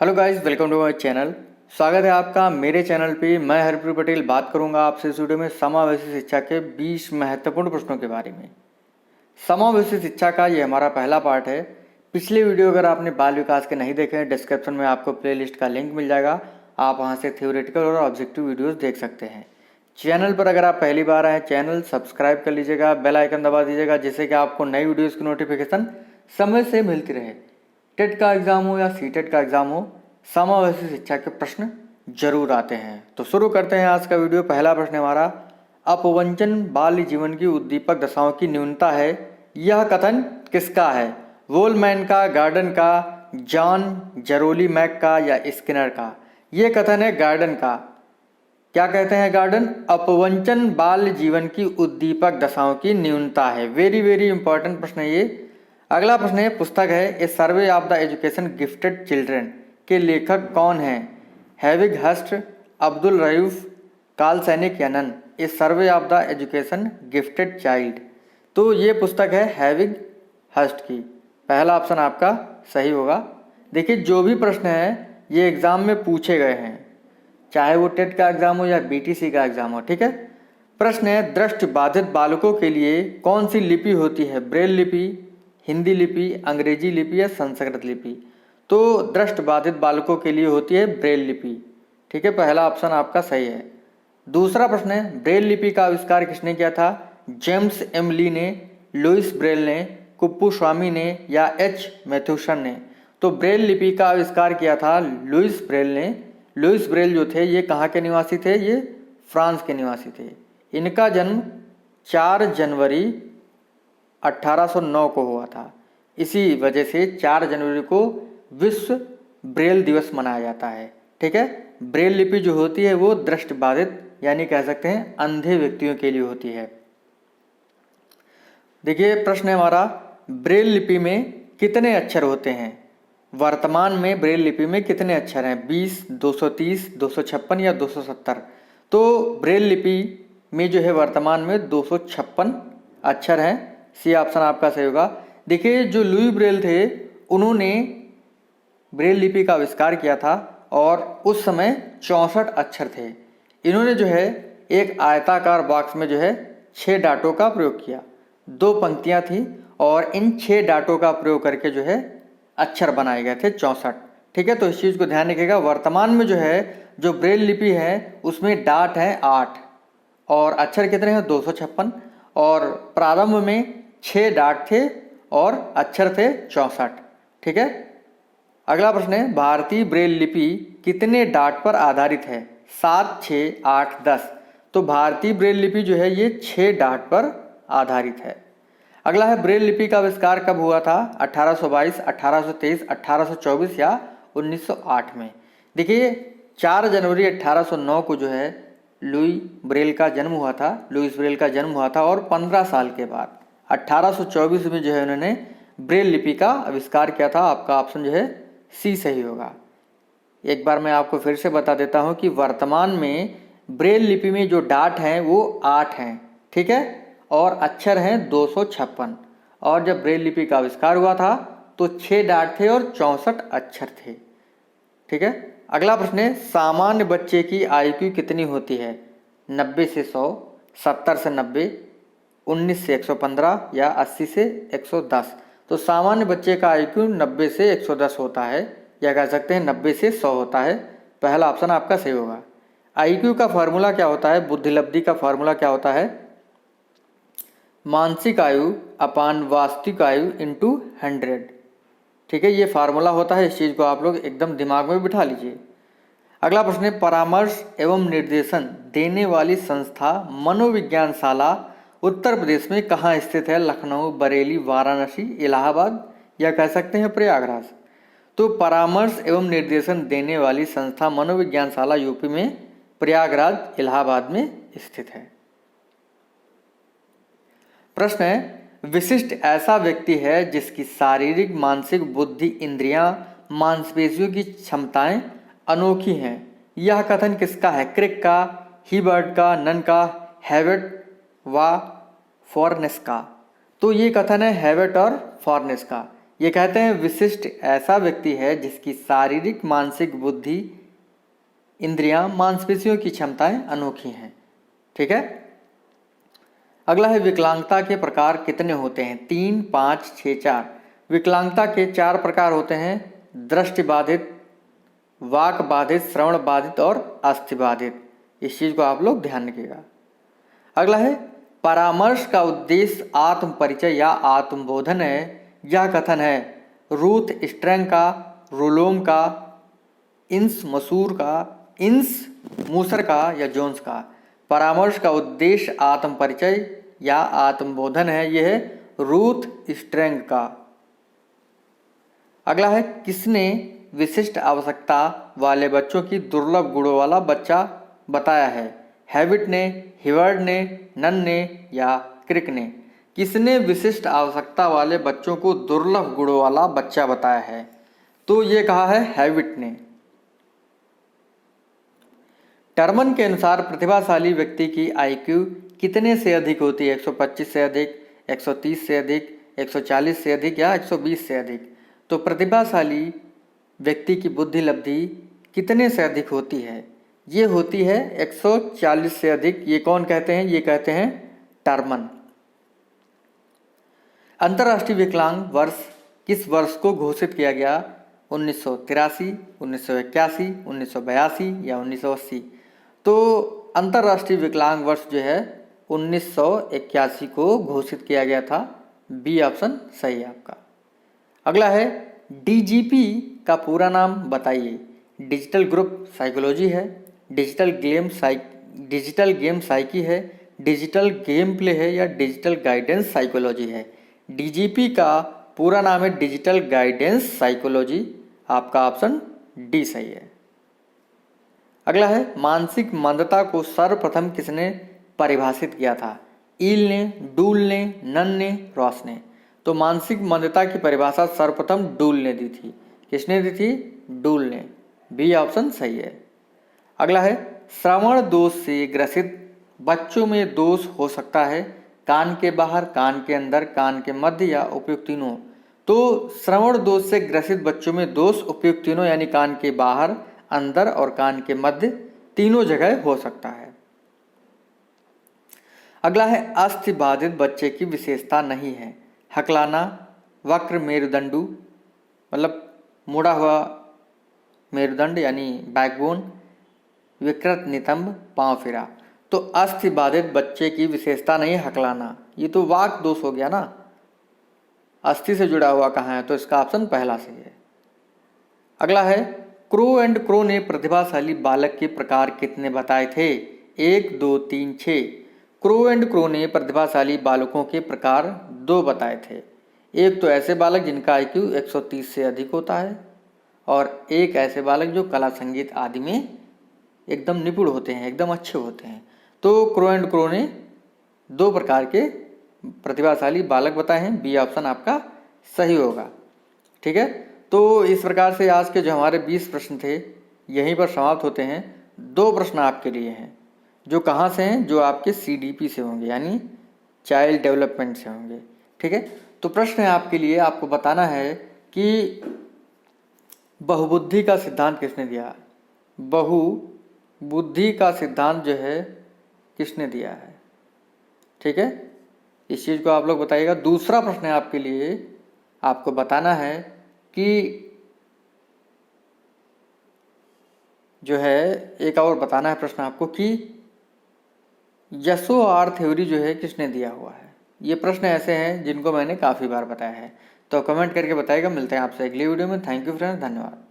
Hello guys, welcome to my channel. स्वागत है आपका मेरे चैनल पे। मैं हरप्रीत पटेल बात करूंगा आपसे इस वीडियो में समावेशी शिक्षा के 20 महत्वपूर्ण प्रश्नों के बारे में। समावेशी शिक्षा का ये हमारा पहला पार्ट है। पिछले वीडियो अगर आपने बाल विकास के नहीं देखे हैं, डिस्क्रिप्शन में आपको प्लेलिस्ट का लिंक मिल जाएगा। आप वहाँ से थ्योरेटिकल और ऑब्जेक्टिव वीडियोज़ देख सकते हैं। चैनल पर अगर आप पहली बार आए, चैनल सब्सक्राइब कर लीजिएगा, बेल आइकन दबा दीजिएगा, जिससे कि आपको नई वीडियोज़ की नोटिफिकेशन समय से मिलती रहे। टेट का एग्जाम हो या सीटेट का एग्जाम हो, समावेशी शिक्षा के प्रश्न जरूर आते हैं। तो शुरू करते हैं आज का वीडियो। पहला प्रश्न हमारा, अपवंचन बाल्य जीवन की उद्दीपक दशाओं की न्यूनता है, यह कथन किसका है? वोलमैन का, गार्डन का, जॉन जेरोली मैक का या स्किनर का? यह कथन है गार्डन का। क्या कहते हैं गार्डन? अपवंचन बाल्य जीवन की उद्दीपक दशाओं की न्यूनता है। वेरी वेरी इंपॉर्टेंट प्रश्न है ये। अगला प्रश्न है, पुस्तक है a survey of the education gifted children के लेखक कौन हैं? Havighurst, Abdul Rauf, Carl सैनिक या none? A survey of the education gifted child. तो ये पुस्तक है हैविग हस्ट की। पहला ऑप्शन आपका सही होगा। देखिए, जो भी प्रश्न है ये एग्जाम में पूछे गए हैं, चाहे वो टेट का एग्जाम हो या बीटीसी का एग्जाम हो। ठीक है। प्रश्न है, दृष्टि बाधित बालकों के लिए कौन सी लिपि होती है? ब्रेल लिपि, हिंदी लिपि, अंग्रेजी लिपि या संस्कृत लिपि? तो दृष्टि बाधित बालकों के लिए होती है ब्रेल लिपि। ठीक है, पहला ऑप्शन आपका सही है। दूसरा प्रश्न है, ब्रेल लिपि का आविष्कार किसने किया था? जेम्स एम ली ने, लुइस ब्रेल ने, कुप्पुस्वामी ने या एच मैथ्यूसन ने? तो ब्रेल लिपि का आविष्कार किया था लुइस ब्रेल ने। लुइस ब्रेल जो थे ये कहाँ के निवासी थे? ये फ्रांस के निवासी थे। इनका जन्म 4 जनवरी 1809 को हुआ था। इसी वजह से 4 जनवरी को विश्व ब्रेल दिवस मनाया जाता है। ठीक है। ब्रेल लिपि जो होती है वो दृष्टिबाधित यानी कह सकते हैं अंधे व्यक्तियों के लिए होती है। देखिए, प्रश्न है हमारा, ब्रेल लिपि में कितने अक्षर होते हैं? वर्तमान में ब्रेल लिपि में कितने अक्षर हैं? 20, 230, 256 या 270? तो ब्रेल लिपि में जो है वर्तमान में 256 अक्षर हैं। सी ऑप्शन आपका सही होगा। देखिए, जो लुई ब्रेल थे उन्होंने ब्रेल लिपि का आविष्कार किया था और उस समय 64 अक्षर थे। इन्होंने जो है एक आयताकार बॉक्स में जो है 6 डाटों का प्रयोग किया। 2 पंक्तियां थी और इन 6 डाटों का प्रयोग करके जो है अक्षर बनाए गए थे 64। ठीक है, तो इस चीज़ को ध्यान रखिएगा। वर्तमान में जो है जो ब्रेल लिपि है उसमें डाट है 8 और अक्षर कितने हैं? 256। और प्रारंभ में 6 डाट थे और अक्षर थे 64। ठीक है। अगला प्रश्न है, भारतीय ब्रेल लिपि कितने डाट पर आधारित है? 7, 6, 8, 10? तो भारतीय ब्रेल लिपि जो है ये 6 डाट पर आधारित है। अगला है, ब्रेल लिपि का आविष्कार कब हुआ था? 1822, 1823, 1824 या 1908 में? देखिए, 4 जनवरी 1809 को जो है लुई ब्रेल का जन्म हुआ था, लुइस ब्रेल का जन्म हुआ था और 15 साल के बाद 1824 में जो है उन्होंने ब्रेल लिपि का आविष्कार किया था। आपका ऑप्शन जो है सी सही होगा। एक बार मैं आपको फिर से बता देता हूं कि वर्तमान में ब्रेल लिपि में जो डाट हैं वो 8 हैं। ठीक है, और अक्षर हैं 256। और जब ब्रेल लिपि का आविष्कार हुआ था तो 6 डाट थे और 64 अक्षर थे। ठीक है। अगला प्रश्न है, सामान्य बच्चे की आईक्यू कितनी होती है? 90 से 100, 70 से 90, 19 से 115 या 80 से 110? तो सामान्य बच्चे का आईक्यू 90 से 110 होता है, या कह सकते हैं 90 से 100 होता है। पहला ऑप्शन आपका सही होगा। आईक्यू का फॉर्मूला क्या होता है? बुद्धिलब्धि का फॉर्मूला क्या होता है? मानसिक आयु अपान वास्तविक आयु इंटू 100। ठीक है, ये फार्मूला होता है। इस चीज़ को आप लोग एकदम दिमाग में बिठा लीजिए। अगला प्रश्न है, परामर्श एवं निर्देशन देने वाली संस्था मनोविज्ञानशाला उत्तर प्रदेश में कहाँ स्थित है? लखनऊ, बरेली, वाराणसी, इलाहाबाद या कह सकते हैं प्रयागराज? तो परामर्श एवं निर्देशन देने वाली संस्था मनोविज्ञानशाला यूपी में प्रयागराज, इलाहाबाद में स्थित है। प्रश्न है, विशिष्ट ऐसा व्यक्ति है जिसकी शारीरिक, मानसिक, बुद्धि, इंद्रियां, मांसपेशियों की क्षमताएं अनोखी हैं, यह कथन किसका है? क्रिक का, हिबर्ट का, नन का, हैवेट व फॉर्नेस का? तो ये कथन है हैवेट और फॉर्नेस का। ये कहते हैं विशिष्ट ऐसा व्यक्ति है जिसकी शारीरिक, मानसिक, बुद्धि, इंद्रियां, मांसपेशियों की क्षमताएं अनोखी हैं। ठीक है। अगला है विकलांगता के प्रकार कितने होते हैं? 3, 5, 6, 4। विकलांगता के 4 प्रकार होते हैं: दृष्टि बाधित, वाक बाधित, श्रवण बाधित और अस्थि बाधित। इस चीज को आप लोग ध्यान रखिएगा। अगला है परामर्श का उद्देश्य आत्म परिचय या आत्मबोधन है। यह कथन है रूथ स्ट्रैंग का, रोलोम का, इंस मूसर का या जोन्स का। परामर्श का उद्देश्य आत्म परिचय या आत्मबोधन है, यह है रूथ स्ट्रैंग का। अगला है किसने विशिष्ट आवश्यकता वाले बच्चों की दुर्लभ गुणों वाला बच्चा बताया है? हैविट ने, हिवर्ड ने, नन ने या क्रिक ने। किसने विशिष्ट आवश्यकता वाले बच्चों को दुर्लभ गुणों वाला बच्चा बताया है? तो ये कहा है हैविट ने। टर्मन के अनुसार प्रतिभाशाली व्यक्ति की आईक्यू कितने से अधिक होती है? 125 से अधिक, 130 से अधिक, 140 से अधिक या 120 से अधिक। तो प्रतिभाशाली व्यक्ति की बुद्धि लब्धि कितने से अधिक होती है? ये होती है 140 से अधिक। ये कौन कहते हैं? ये कहते हैं टर्मन। अंतर्राष्ट्रीय विकलांग वर्ष किस वर्ष को घोषित किया गया? 1983, 1981, 1982 या 1980। तो अंतर्राष्ट्रीय विकलांग वर्ष जो है 1981 को घोषित किया गया था। बी ऑप्शन सही है आपका। अगला है डीजीपी का पूरा नाम बताइए। डिजिटल ग्रुप साइकोलॉजी है, डिजिटल गेम साइकी है, डिजिटल गेम प्ले है या डिजिटल गाइडेंस साइकोलॉजी है। डीजीपी का पूरा नाम है डिजिटल गाइडेंस साइकोलॉजी। आपका ऑप्शन डी सही है। अगला है मानसिक मंदता को सर्वप्रथम किसने परिभाषित किया था? ईल ने, डूल ने, नन ने, रॉस ने। तो मानसिक मंदता की परिभाषा सर्वप्रथम डूल ने दी थी। किसने दी थी? डूल ने। बी ऑप्शन सही है। अगला है श्रवण दोष से ग्रसित बच्चों में दोष हो सकता है कान के बाहर, कान के अंदर, कान के मध्य या उपयुक्त तीनों। तो श्रवण दोष से ग्रसित बच्चों में दोष उपयुक्त तीनों यानी कान के बाहर, अंदर और कान के मध्य तीनों जगह हो सकता है। अगला है अस्थि बाधित बच्चे की विशेषता नहीं है। हकलाना, वक्र मेरुदंडू मतलब मुड़ा हुआ मेरुदंड यानी बैकबोन, विकृत नितंब, पांव फिरा। तो अस्थि बाधित बच्चे की विशेषता नहीं है हकलाना। ये तो वाक दोष हो गया ना, अस्थि से जुड़ा हुआ कहाँ है? तो इसका ऑप्शन पहला सही है। अगला है क्रो एंड क्रो ने प्रतिभाशाली बालक के प्रकार कितने बताए थे? 1, 2, 3, 6। क्रो एंड क्रो ने प्रतिभाशाली बालकों के प्रकार 2 बताए थे। एक तो ऐसे बालक जिनका आईक्यू 130 से अधिक होता है और एक ऐसे बालक जो कला, संगीत आदि में एकदम निपुण होते हैं, एकदम अच्छे होते हैं। तो क्रो एंड क्रो ने 2 प्रकार के प्रतिभाशाली बालक बताए हैं। बी ऑप्शन आपका सही होगा। ठीक है। तो इस प्रकार से आज के जो हमारे 20 प्रश्न थे यहीं पर समाप्त होते हैं। 2 प्रश्न आपके लिए हैं जो कहाँ से हैं? जो आपके CDP से होंगे यानी चाइल्ड डेवलपमेंट से होंगे। ठीक है। तो प्रश्न है आपके लिए, आपको बताना है कि बहुबुद्धि का सिद्धांत किसने दिया? बहुबुद्धि का सिद्धांत जो है किसने दिया है? ठीक है, इस चीज़ को आप लोग बताइएगा। दूसरा प्रश्न है आपके लिए, आपको बताना है कि जो है एक और बताना है प्रश्न आपको कि यशो आर थ्योरी जो है किसने दिया हुआ है। ये प्रश्न ऐसे हैं जिनको मैंने काफ़ी बार बताया है। तो कमेंट करके बताइएगा। मिलते हैं आपसे अगली वीडियो में। थैंक यू फ्रेंड्स, धन्यवाद।